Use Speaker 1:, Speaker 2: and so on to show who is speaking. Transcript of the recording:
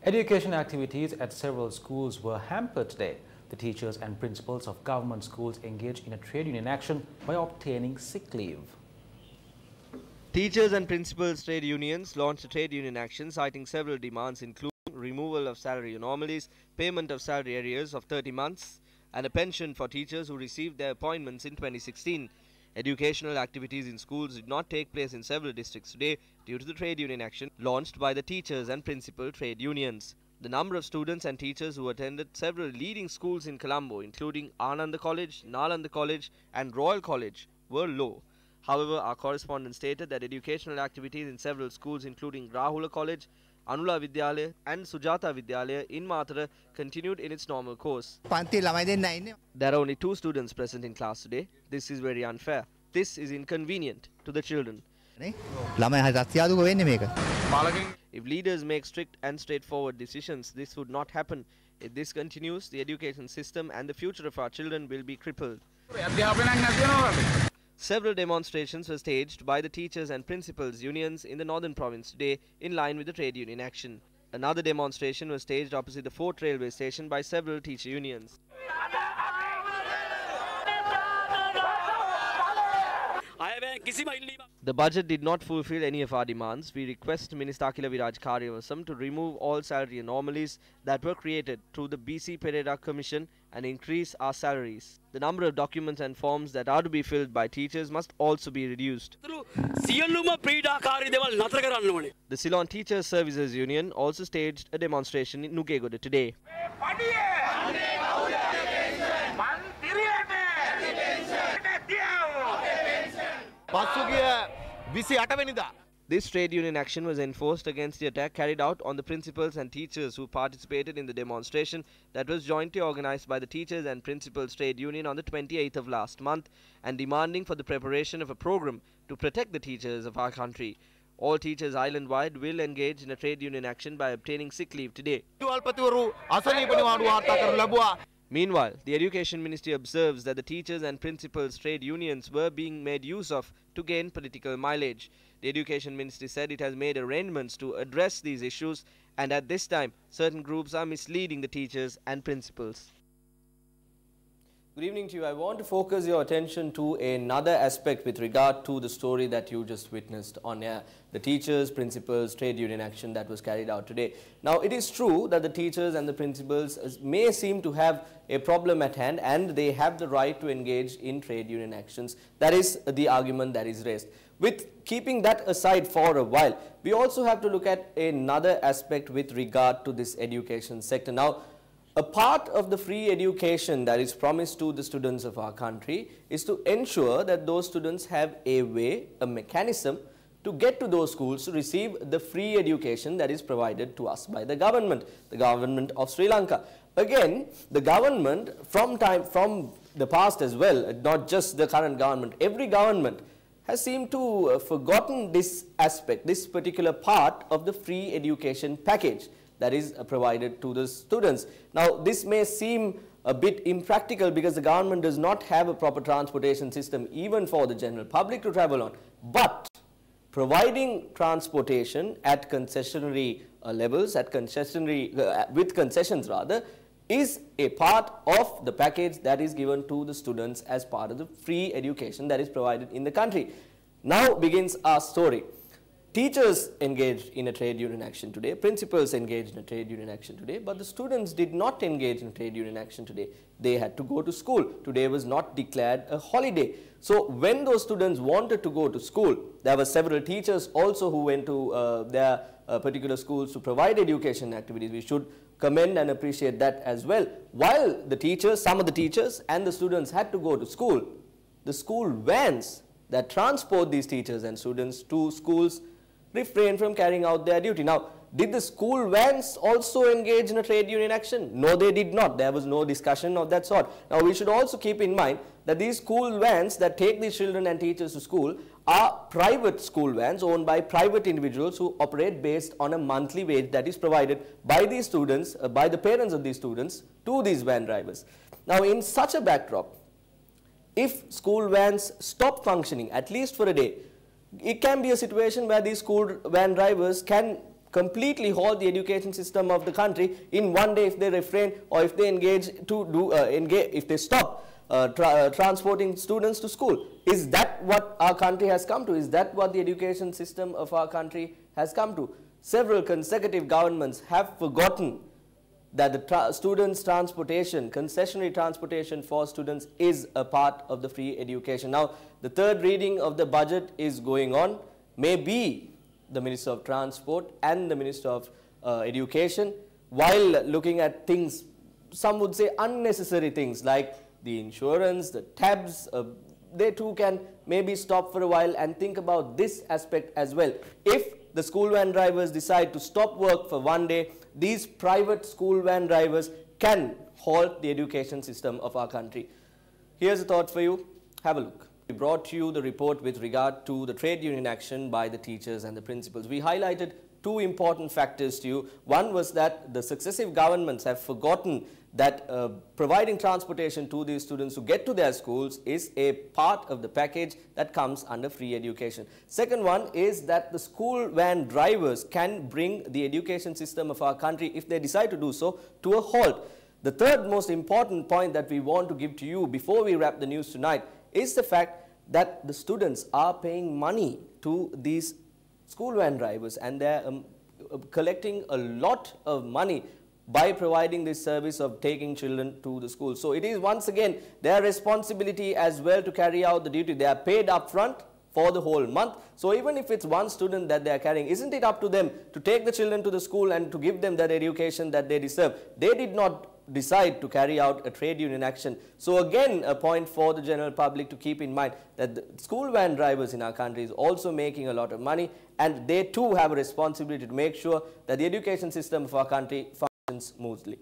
Speaker 1: Education activities at several schools were hampered today. The teachers and principals of government schools engaged in a trade union action by obtaining sick leave.
Speaker 2: Teachers and principals trade unions launched a trade union action citing several demands including removal of salary anomalies, payment of salary arrears of 30 months, and a pension for teachers who received their appointments in 2016. Educational activities in schools did not take place in several districts today due to the trade union action launched by the teachers and principal trade unions. The number of students and teachers who attended several leading schools in Colombo, including Ananda College, Nalanda College, and Royal College, were low. However, our correspondent stated that educational activities in several schools, including Rahula College, Anula Vidyalaya, and Sujata Vidyalaya in Matara, continued in its normal course. There are only 2 students present in class today. This is very unfair. This is inconvenient to the children. If leaders make strict and straightforward decisions, this would not happen. If this continues, the education system and the future of our children will be crippled. Several demonstrations were staged by the teachers and principals unions in the northern province today in line with the trade union action. Another demonstration was staged opposite the Fort railway station by several teacher unions. The budget did not fulfill any of our demands. We request Minister Akila Viraj Karyavasam to remove all salary anomalies that were created through the BC Pereira Commission and increase our salaries. The number of documents and forms that are to be filled by teachers must also be reduced. The Ceylon Teachers Services Union also staged a demonstration in Nugegoda today. This trade union action was enforced against the attack carried out on the principals and teachers who participated in the demonstration that was jointly organized by the Teachers and Principals Trade Union on the 28th of last month and demanding for the preparation of a program to protect the teachers of our country. All teachers island-wide will engage in a trade union action by obtaining sick leave today. Meanwhile, the Education Ministry observes that the teachers and principals trade unions were being made use of to gain political mileage. The Education Ministry said it has made arrangements to address these issues and at this time, certain groups are misleading the teachers and principals. Good evening to you. I want to focus your attention to another aspect with regard to the story that you just witnessed on air. The teachers, principals, trade union action that was carried out today. Now, it is true that the teachers and the principals may seem to have a problem at hand and they have the right to engage in trade union actions. That is the argument that is raised. With keeping that aside for a while, we also have to look at another aspect with regard to this education sector. Now, a part of the free education that is promised to the students of our country is to ensure that those students have a way, a mechanism to get to those schools to receive the free education that is provided to us by the government of Sri Lanka. Again, the government from the past as well, not just the current government, every government has seemed to have forgotten this aspect, this particular part of the free education package that is provided to the students. Now, this may seem a bit impractical because the government does not have a proper transportation system even for the general public to travel on. But providing transportation at concessionary levels, with concessions rather, is a part of the package that is given to the students as part of the free education that is provided in the country. Now begins our story. Teachers engaged in a trade union action today, principals engaged in a trade union action today, but the students did not engage in trade union action today. They had to go to school. Today was not declared a holiday. So when those students wanted to go to school, there were several teachers also who went to their particular schools to provide education activities. We should commend and appreciate that as well. While the teachers, some of the teachers and the students had to go to school, the school vans that transport these teachers and students to schools refrain from carrying out their duty. Now, did the school vans also engage in a trade union action? No, they did not. There was no discussion of that sort. Now, we should also keep in mind that these school vans that take these children and teachers to school are private school vans owned by private individuals who operate based on a monthly wage that is provided by these students, by the parents of these students to these van drivers. Now, in such a backdrop, if school vans stop functioning, at least for a day, it can be a situation where these school van drivers can
Speaker 3: completely halt the education system of the country in one day if they refrain or if they if they stop transporting students to school. Is that what our country has come to? Is that what the education system of our country has come to? Several consecutive governments have forgotten that the students' transportation, concessionary transportation for students is a part of the free education. Now, the third reading of the budget is going on. Maybe the Minister of Transport and the Minister of Education, while looking at things, some would say unnecessary things like the insurance, the tabs, they too can maybe stop for a while and think about this aspect as well. If the school van drivers decide to stop work for one day, these private school van drivers can halt the education system of our country. Here's a thought for you. Have a look. We brought you the report with regard to the trade union action by the teachers and the principals. We highlighted two important factors to you. One was that the successive governments have forgotten that providing transportation to these students to get to their schools is a part of the package that comes under free education. Second one is that the school van drivers can bring the education system of our country, if they decide to do so, to a halt. The third most important point that we want to give to you before we wrap the news tonight is the fact that the students are paying money to these school van drivers, and they're collecting a lot of money by providing this service of taking children to the school. So it is once again their responsibility as well to carry out the duty. They are paid up front for the whole month. So even if it's one student that they are carrying, isn't it up to them to take the children to the school and to give them that education that they deserve? They did not decide to carry out a trade union action. So again, a point for the general public to keep in mind that the school van drivers in our country is also making a lot of money, and they too have a responsibility to make sure that the education system of our country functions smoothly.